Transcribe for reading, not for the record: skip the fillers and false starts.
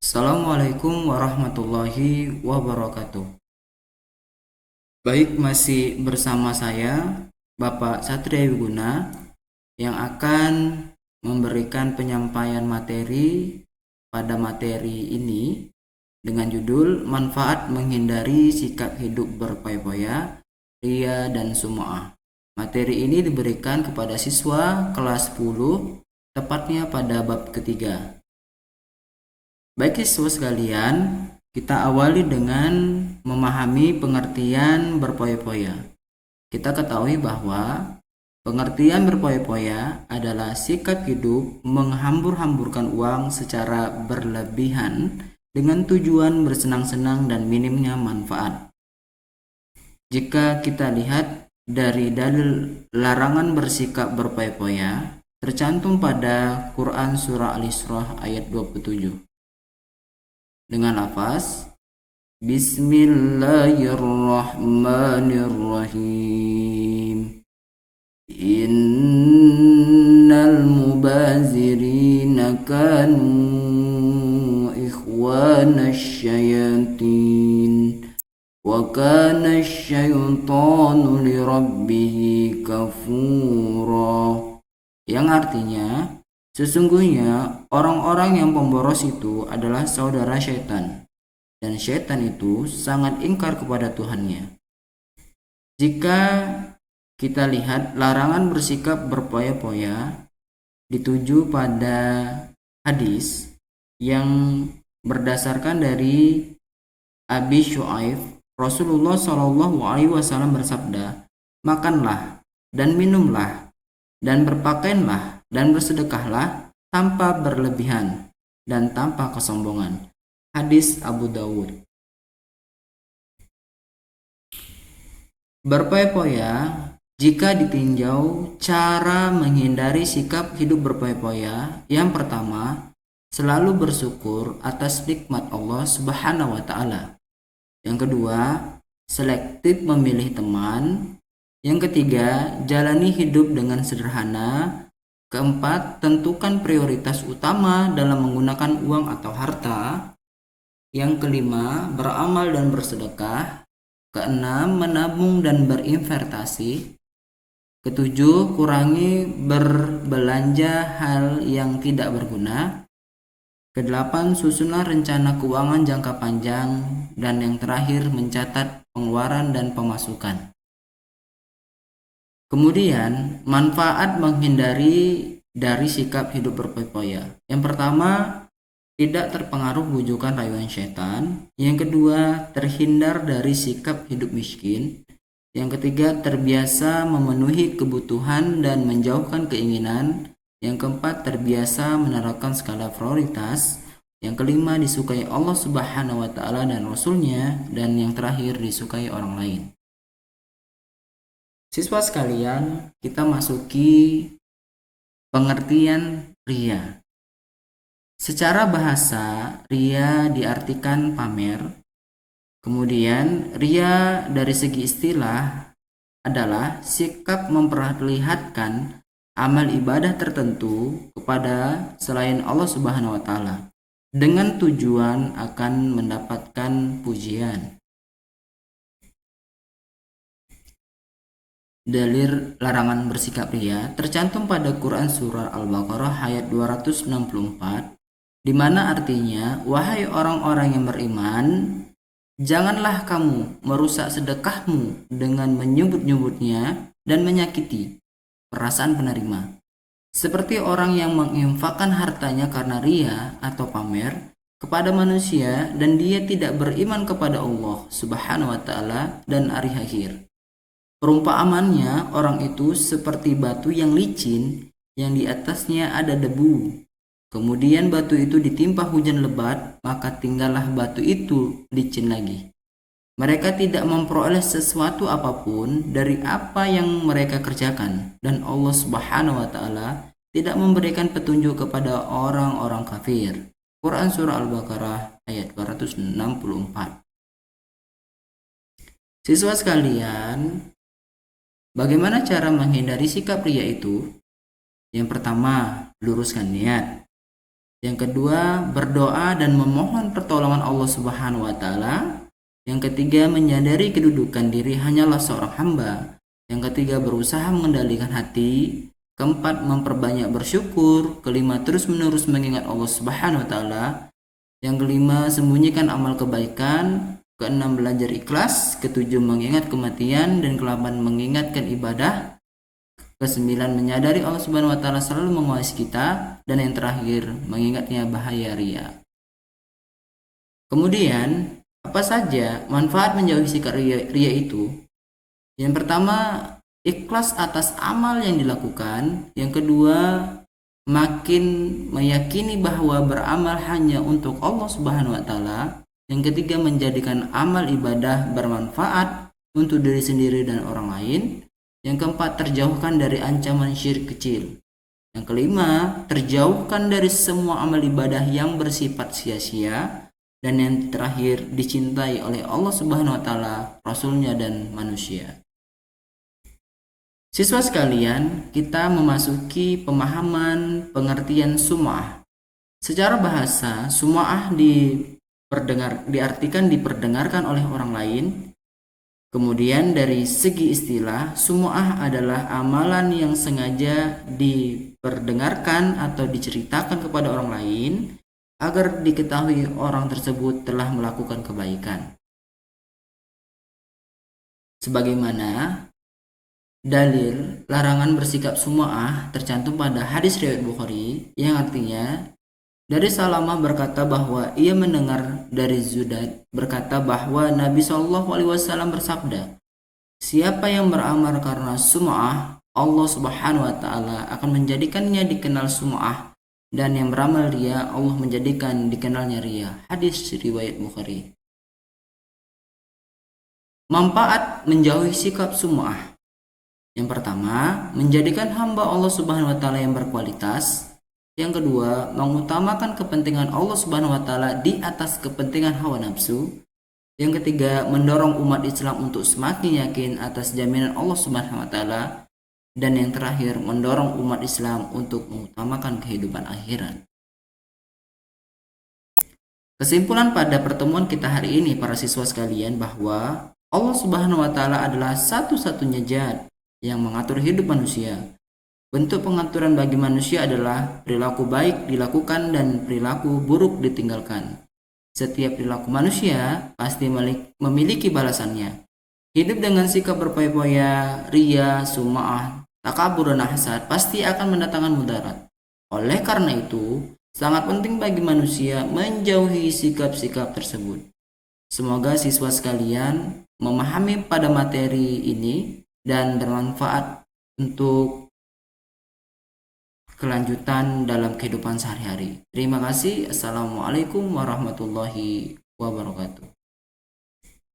Assalamualaikum warahmatullahi wabarakatuh. Baik, masih bersama saya Bapak Satria Wiguna yang akan memberikan penyampaian materi pada materi ini dengan judul Manfaat Menghindari Sikap Hidup Berpoya-poya, Ria dan Sum'ah. Materi ini diberikan kepada siswa kelas 10, tepatnya pada bab ketiga. Baik siswa sekalian, kita awali dengan memahami pengertian berpoya-poya. Kita ketahui bahwa pengertian berpoya-poya adalah sikap hidup menghambur-hamburkan uang secara berlebihan dengan tujuan bersenang-senang dan minimnya manfaat. Jika kita lihat dari dalil larangan bersikap berpoya-poya, tercantum pada Quran Surah Al-Isra ayat 27. Dengan lafaz Bismillahirrahmanirrahim. Innal mubazirina kanu ikhwanasy syayatin wa kana asy-syaitanu lirabbih kafura. Yang artinya, sesungguhnya orang-orang yang pemboros itu adalah saudara syaitan, dan syaitan itu sangat ingkar kepada Tuhannya. Jika kita lihat larangan bersikap berpoya-poya dituju pada hadis yang berdasarkan dari Abi Syuaib, Rasulullah SAW bersabda, "Makanlah dan minumlah dan berpakaianlah dan bersedekahlah tanpa berlebihan dan tanpa kesombongan." Hadis Abu Dawud. Berpoya-poya, jika ditinjau cara menghindari sikap hidup berpoya-poya, yang pertama, selalu bersyukur atas nikmat Allah Subhanahu wa taala. Yang kedua, selektif memilih teman. Yang ketiga, jalani hidup dengan sederhana. Keempat, tentukan prioritas utama dalam menggunakan uang atau harta. Yang kelima, beramal dan bersedekah. Keenam, menabung dan berinvestasi. Ketujuh, kurangi berbelanja hal yang tidak berguna. Kedelapan, susunlah rencana keuangan jangka panjang. Dan yang terakhir, mencatat pengeluaran dan pemasukan. Kemudian, manfaat menghindari dari sikap hidup berpoya-poya. Yang pertama, tidak terpengaruh bujukan rayuan syaitan. Yang kedua, terhindar dari sikap hidup miskin. Yang ketiga, terbiasa memenuhi kebutuhan dan menjauhkan keinginan. Yang keempat, terbiasa menerapkan skala prioritas. Yang kelima, disukai Allah Subhanahu wa taala dan Rasulnya. Dan yang terakhir, disukai orang lain. Siswa sekalian, kita masuki pengertian ria. Secara bahasa, ria diartikan pamer. Kemudian, ria dari segi istilah adalah sikap memperlihatkan amal ibadah tertentu kepada selain Allah Subhanahu wa taala dengan tujuan akan mendapatkan pujian. Dalil larangan bersikap ria tercantum pada Quran Surah Al-Baqarah ayat 264, di mana artinya, "Wahai orang-orang yang beriman, janganlah kamu merusak sedekahmu dengan menyebut-nyebutnya dan menyakiti perasaan penerima, seperti orang yang menginfakkan hartanya karena ria atau pamer kepada manusia dan dia tidak beriman kepada Allah Subhanahu wa taala dan hari akhir. Perumpamaannya, orang itu seperti batu yang licin yang di atasnya ada debu. Kemudian batu itu ditimpa hujan lebat, maka tinggallah batu itu licin lagi. Mereka tidak memperoleh sesuatu apapun dari apa yang mereka kerjakan, dan Allah Subhanahu wa taala tidak memberikan petunjuk kepada orang-orang kafir." Quran Surah Al-Baqarah ayat 264. Siswa sekalian, bagaimana cara menghindari sikap ria itu? Yang pertama, luruskan niat. Yang kedua, berdoa dan memohon pertolongan Allah Subhanahu wa taala. Yang ketiga, menyadari kedudukan diri hanyalah seorang hamba. Yang ketiga, berusaha mengendalikan hati. Keempat, memperbanyak bersyukur. Kelima, terus-menerus mengingat Allah Subhanahu wa taala. Yang kelima, sembunyikan amal kebaikan. Keenam, belajar ikhlas. Ketujuh, mengingat kematian. Dan kedelapan, mengingatkan ibadah. Kesembilan, menyadari Allah Subhanahu wa taala selalu mengawasi kita, dan yang terakhir, mengingatnya bahaya ria. Kemudian, apa saja manfaat menjauhi sikap ria itu? Yang pertama, ikhlas atas amal yang dilakukan. Yang kedua, makin meyakini bahwa beramal hanya untuk Allah Subhanahu wa taala. Yang ketiga, menjadikan amal ibadah bermanfaat untuk diri sendiri dan orang lain. Yang keempat, terjauhkan dari ancaman syirik kecil. Yang kelima, terjauhkan dari semua amal ibadah yang bersifat sia-sia. Dan yang terakhir, dicintai oleh Allah Subhanahu wa taala, Rasulnya dan manusia. Siswa sekalian, kita memasuki pemahaman pengertian sum'ah. Secara bahasa, sum'ah diartikan diperdengarkan oleh orang lain. Kemudian dari segi istilah, sum'ah adalah amalan yang sengaja diperdengarkan atau diceritakan kepada orang lain agar diketahui orang tersebut telah melakukan kebaikan. Sebagaimana dalil larangan bersikap sum'ah tercantum pada hadis riwayat Bukhari yang artinya, dari Salamah berkata bahwa ia mendengar dari Zudad berkata bahwa Nabi SAW bersabda, siapa yang beramal karena sum'ah, Allah Subhanahu wa taala akan menjadikannya dikenal sum'ah, dan yang beramal ria, Allah menjadikan dikenalnya ria. Hadis riwayat Bukhari. Manfaat menjauhi sikap sum'ah. Yang pertama, menjadikan hamba Allah Subhanahu wa taala yang berkualitas. Yang kedua, mengutamakan kepentingan Allah Subhanahu wa taala di atas kepentingan hawa nafsu. Yang ketiga, mendorong umat Islam untuk semakin yakin atas jaminan Allah Subhanahu wa taala. Dan yang terakhir, mendorong umat Islam untuk mengutamakan kehidupan akhirat. Kesimpulan pada pertemuan kita hari ini para siswa sekalian bahwa Allah Subhanahu wa taala adalah satu-satunya zat yang mengatur hidup manusia. Bentuk pengaturan bagi manusia adalah perilaku baik dilakukan dan perilaku buruk ditinggalkan. Setiap perilaku manusia pasti memiliki balasannya. Hidup dengan sikap berpoya-poya, ria, sum'ah, takabur dan hasad pasti akan mendatangkan mudarat. Oleh karena itu, sangat penting bagi manusia menjauhi sikap-sikap tersebut. Semoga siswa sekalian memahami pada materi ini dan bermanfaat untuk kelanjutan dalam kehidupan sehari-hari. Terima kasih. Assalamualaikum warahmatullahi wabarakatuh.